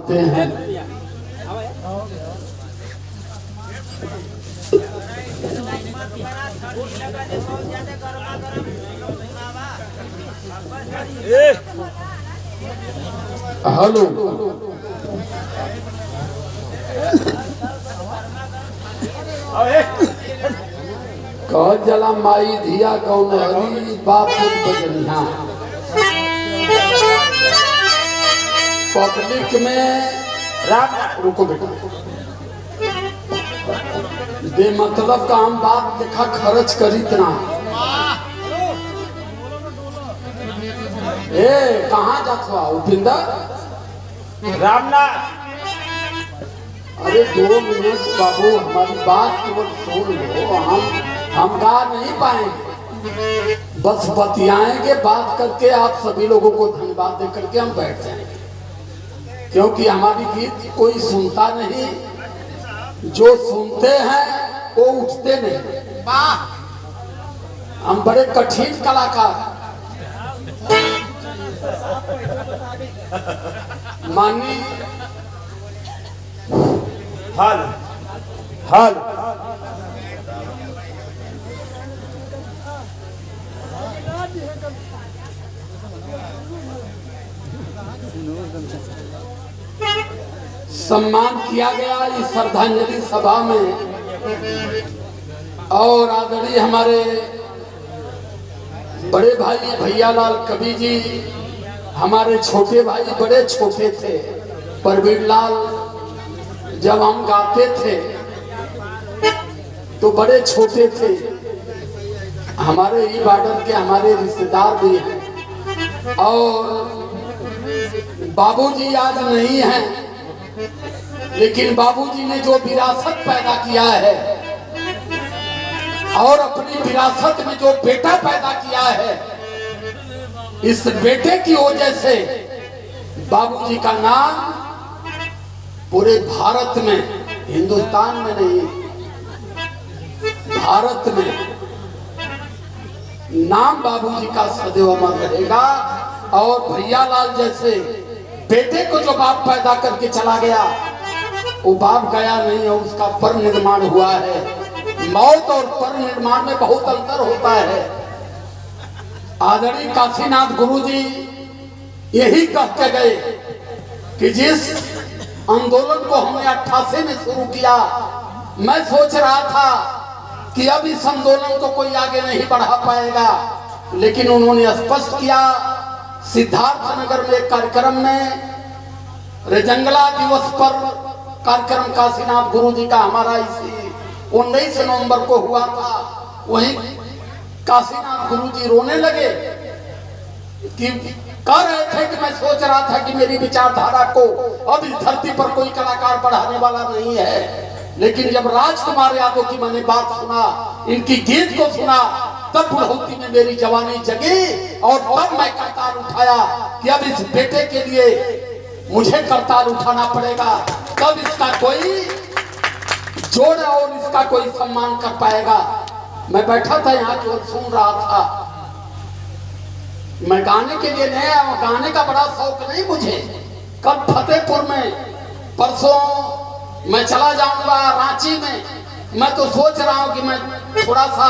करते हैं। हेलो, कह जला माई धिया कौन हरी बाप बजनिया। पब्लिक में रुको बेटा, बेमतलब का हम बात देखा खर्च करी इतना। ए कहाँ जात हुआ उपिंदर रामना? अरे 2 मिनट बाबू, हमारी बात केवल सुन लो। हम गा नहीं पाएंगे, बस बतियाएंगे। बात करके आप सभी लोगों को धन्यवाद दे करके हम बैठ जाएंगे, क्योंकि हमारी गीत कोई सुनता नहीं, जो सुनते हैं वो उठते नहीं। हम बड़े कठिन कलाकार। मानी हाल हाल सम्मान किया गया इस श्रद्धांजलि सभा में। और आदरणीय हमारे बड़े भाई भैयालाल कवि जी, हमारे छोटे भाई बड़े छोटे थे। परवीन लाल जब हम गाते थे तो बड़े छोटे थे। हमारे ई बॉर्डर के हमारे रिश्तेदार भी हैं। और बाबूजी आज नहीं हैं, लेकिन बाबूजी ने जो विरासत पैदा किया है और अपनी विरासत में जो बेटा पैदा किया है, इस बेटे की वजह से बाबूजी का नाम पूरे भारत में, हिंदुस्तान में नहीं, भारत में नाम बाबूजी का सदैव अमर रहेगा। और भैयालाल जैसे बेटे को जो बाप पैदा करके चला गया, वो बाप गया नहीं है, उसका पर निर्माण हुआ है। मौत और पर निर्माण में बहुत अंतर होता है। आदरणीय काशीनाथ गुरुजी यही कह के गए कि जिस आंदोलन को हमने 88 में शुरू किया, मैं सोच रहा था कि अब इस आंदोलन को कोई आगे नहीं बढ़ा पाएगा, लेकिन उन्होंने स्पष्ट किया। सिद्धार्थ नगर में एक कार्यक्रम में रेजंगला दिवस पर कार्यक्रम काशीनाथ गुरुजी का हमारा इसी 19 नवंबर को हुआ था। वहीं काशीनाथ गुरुजी रोने लगे कि कह रहे थे कि मैं सोच रहा था कि मेरी विचारधारा को अब इस धरती पर कोई कलाकार बढ़ाने वाला नहीं है, लेकिन जब राजकुमार यादव की मैंने बात सुना, इनकी गीत को सुना, तब बुढ़ौती में मेरी जवानी जगी। और तब मैं करताल उठाया कि अब इस बेटे के लिए मुझे करताल उठाना पड़ेगा, तब इसका कोई जोड़ और इसका कोई सम्मान कर पाएगा। मैं बैठा था यहाँ केवल सुन रहा था। मैं गाने के लिए नहीं आया, गाने का बड़ा शौक नहीं मुझे। कल फतेहपुर में परसों मैं चला जाऊंगा रांची में। मैं तो सोच रहा हूँ कि मैं थोड़ा सा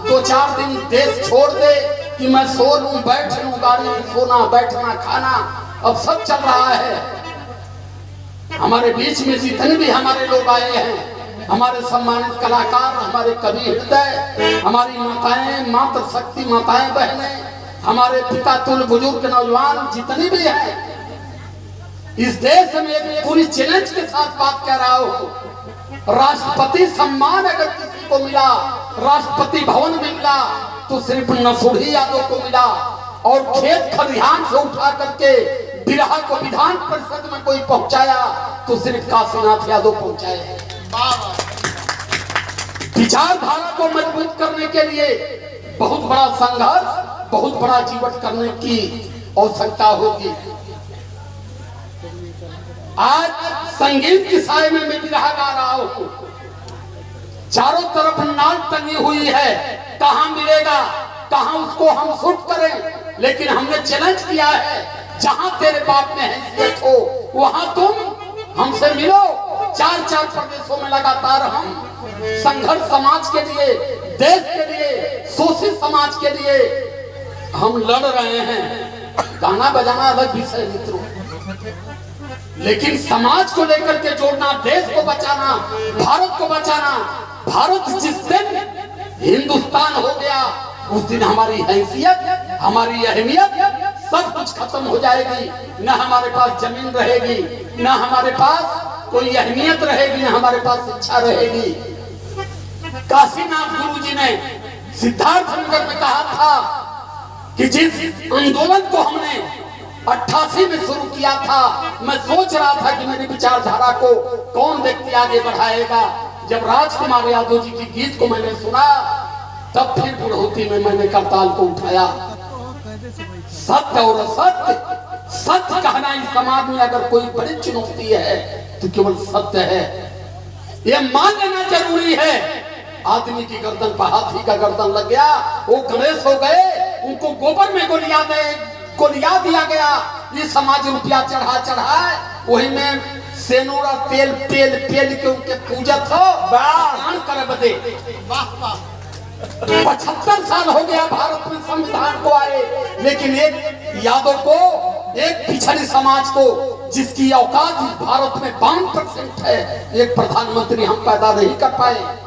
2-4 दिन देश छोड़ दे, कि मैं सो लूं, बैठ लूं, गाड़ी में सोना बैठना खाना अब सब चल रहा है। हमारे बीच में जितने भी हमारे लोग आए हैं, हमारे सम्मानित कलाकार, हमारे कवि हृदय, हमारी माताएं, मातृ शक्ति माताएं बहनें, हमारे पिता तुल्य बुजुर्ग नौजवान जितने भी हैं, इस देश में एक पूरी चैलेंज के साथ बात कह रहा हूँ। राष्ट्रपति सम्मान अगर किसी को मिला, राष्ट्रपति भवन में मिला, तो सिर्फ नसूड़ी यादव को मिला। और खेत खलिहान से उठा करके बिरहा को विधान परिषद में कोई पहुंचाया तो सिर्फ काशीनाथ यादव पहुंचाए। विचारधारा को मजबूत करने के लिए बहुत बड़ा संघर्ष, बहुत बड़ा जीवन करने की आवश्यकता होगी। आज संगीत की साय में मैं बिरहा गा रहा हूं, चारों तरफ नाल टंगी हुई है, कहां मिलेगा, कहां उसको हम शूट करें। लेकिन हमने चैलेंज किया है, जहां तेरे बाप में हैसियत हो वहां तुम हमसे मिलो। 4 प्रदेशों में लगातार हम संघर्ष समाज के लिए, देश के लिए, शोषित समाज के लिए हम लड़ रहे हैं। गाना बजाना अलग विषय मित्रों, लेकिन समाज को लेकर के जोड़ना, देश को बचाना, भारत को बचाना। भारत जिस दिन हिंदुस्तान हो गया उस दिन हमारी हैसियत, हमारी अहमियत सब कुछ खत्म हो जाएगी। न हमारे पास जमीन रहेगी, न हमारे पास कोई अहमियत रहेगी, न हमारे पास शिक्षा रहेगी। काशीनाथ गुरु जी ने सिद्धार्थ नगर में कहा था कि जिस आंदोलन को हमने 88 में शुरू किया था, मैं सोच रहा था कि मेरी विचारधारा को कौन व्यक्ति आगे बढ़ाएगा। जब राजकुमार यादव जी की गीत को मैंने सुना, तब फिर बुढ़ौती में मैंने करताल को उठाया। सत्य और असत्य, सत्य कहना इस समाज में अगर कोई बड़ी चुनौती है तो केवल सत्य है, ये मान लेना जरूरी है। आदमी की गर्दन पर हाथी का गर्दन लग गया, वो गणेश हो गए, उनको गोबर में गोलिया दिया गया। ये समाज रुपया चढ़ा वही में सेनुरा तेल के उनके पूजत हो दान करे बदे। 75 साल हो गया भारत में संविधान को आए, लेकिन एक यादव को, एक पिछड़े समाज को, जिसकी औकात भारत में 52% है, एक प्रधानमंत्री हम पैदा नहीं कर पाए।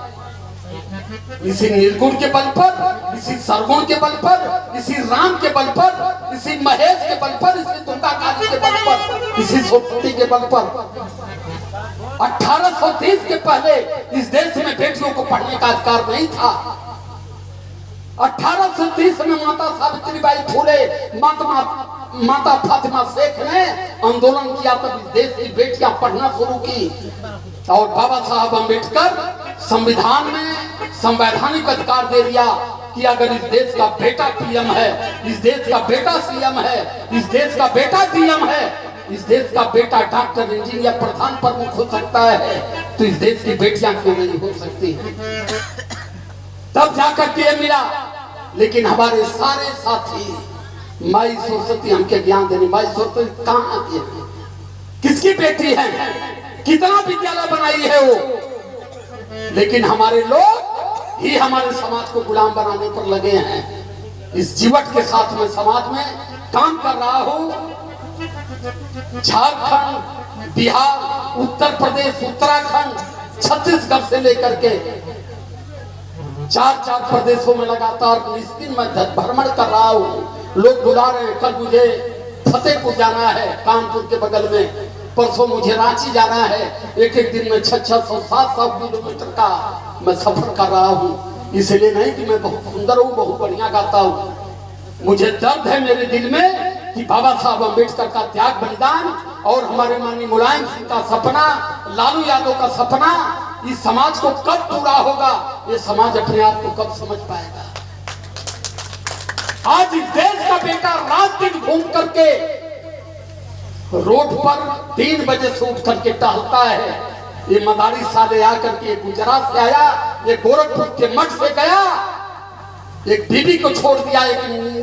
इसी निर्गुण के बल पर, इसी सरगुण के बल पर, इसी राम के बल पर, इसी महेश के बल पर, इसी दुर्गा काली के बल पर, इसी सरस्वती के बल पर 1830 के पहले इस देश में बेटियों को पढ़ने का अधिकार नहीं था। 1830 में माता सावित्रीबाई फूले, माता फातिमा शेख ने आंदोलन किया, तब इस देश की बेटियां पढ़ना शुरू की। और बाबा साहब अम्बेडकर संविधान में संवैधानिक अधिकार दे दिया कि अगर इस देश का बेटा पीएम है, इस देश का बेटा सीएम है, इस देश का बेटा डीएम है, इस देश का बेटा डॉक्टर, इंजीनियर, प्रधान प्रमुख हो सकता है, तो इस देश की बेटियां क्यों नहीं हो सकती। तब जाकर के ये मिला। लेकिन हमारे सारे साथी माई सरस्वती हमके ज्ञान देने, माई सरस्वती कहाँ आती है, किसकी बेटी है, कितना विद्यालय बनाई है वो, लेकिन हमारे लोग ही हमारे समाज को गुलाम बनाने पर लगे हैं। इस जीवट के साथ में समाज में काम कर रहा हूँ। झारखंड, बिहार, उत्तर प्रदेश, उत्तराखंड, छत्तीसगढ़ से लेकर के 4 प्रदेशों में लगातार निश्चित मैं भ्रमण कर रहा हूँ। लोग बुला रहे हैं, कल मुझे फतेहपुर जाना है, कानपुर के बगल में, परसों मुझे रांची जाना है। एक दिन में 600 700 किलोमीटर का मैं सफर कर रहा हूँ। इसलिए नहीं कि मैं बहुत सुंदर हूँ, बहुत बढ़िया गाता हूँ। मुझे दर्द है मेरे दिल में कि बाबा साहब अम्बेडकर का त्याग बलिदान और हमारे माननीय मुलायम सिंह का सपना, लालू यादव का सपना इस समाज को कब पूरा होगा, ये समाज अपने आप को कब समझ पाएगा। आज इस देश का बेटा रात दिन घूम करके रोड पर 3 बजे से उठ करके टहलता है। ये मदारी साले आकर के गुजरात से आया, ये गोरखपुर के मठ से गया, एक बीबी को छोड़ दिया, एक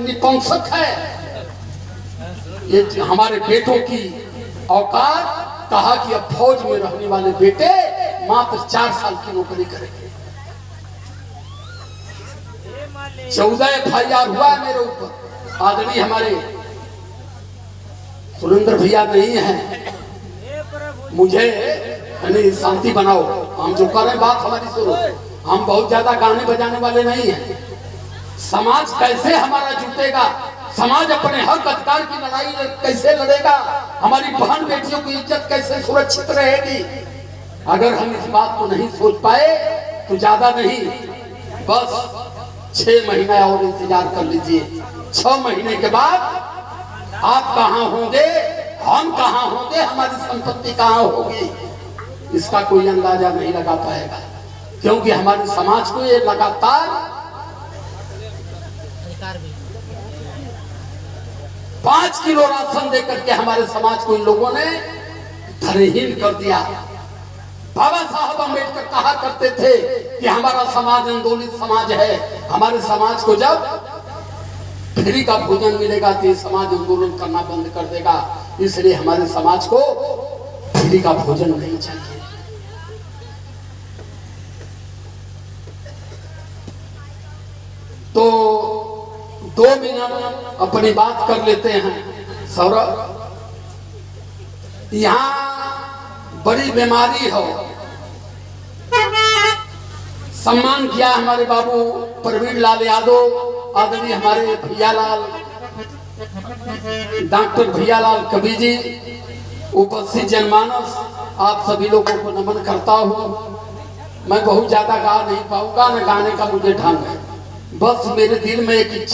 निपुंसक है। ये हमारे बेटों की औकात, कहा कि अब फौज में रहने वाले बेटे मात्र 4 साल की नौकरी करेंगे। 14 FIR हुआ है मेरे ऊपर। आदमी हमारे सुरेंद्र भैया नहीं है, मुझे यानी शांति बनाओ, हम जो करें बात हमारी सुनो। हम बहुत ज्यादा गाने बजाने वाले नहीं हैं। समाज कैसे हमारा जुटेगा, समाज अपने हक अधिकार की लड़ाई कैसे लड़ेगा, हमारी बहन बेटियों की इज्जत कैसे सुरक्षित रहेगी, अगर हम इस बात को नहीं सोच पाए तो ज्यादा नहीं, बस 6 महीना और इंतजार कर लीजिए। 6 महीने के बाद आप कहाँ होंगे, हम कहाँ होंगे, हमारी संपत्ति कहाँ होगी, इसका कोई अंदाजा नहीं लगा पाएगा। क्योंकि हमारे समाज को ये लगातार 5 किलो राशन देकर के हमारे समाज को इन लोगों ने धनहीन कर दिया। बाबा साहब अम्बेडकर कहा करते थे कि हमारा समाज आंदोलित समाज है। हमारे समाज को जब फ्री का भोजन मिलेगा तो ये समाज आंदोलन करना बंद कर देगा। इसलिए हमारे समाज को फ्री का भोजन नहीं चाहिए। तो 2 मिनट अपनी बात कर लेते हैं। सौरभ, यहाँ बड़ी बीमारी हो, सम्मान किया हमारे बाबू प्रवीण लाल यादव, आदरणीय हमारे भैयालाल डॉक्टर भैयालाल कवि जी, उपस्थित जनमानस, आप सभी लोगों को नमन करता हूँ। मैं बहुत ज्यादा गा नहीं पाऊंगा, न गाने का मुझे ढंग है, बस मेरे दिल में एक इच्छा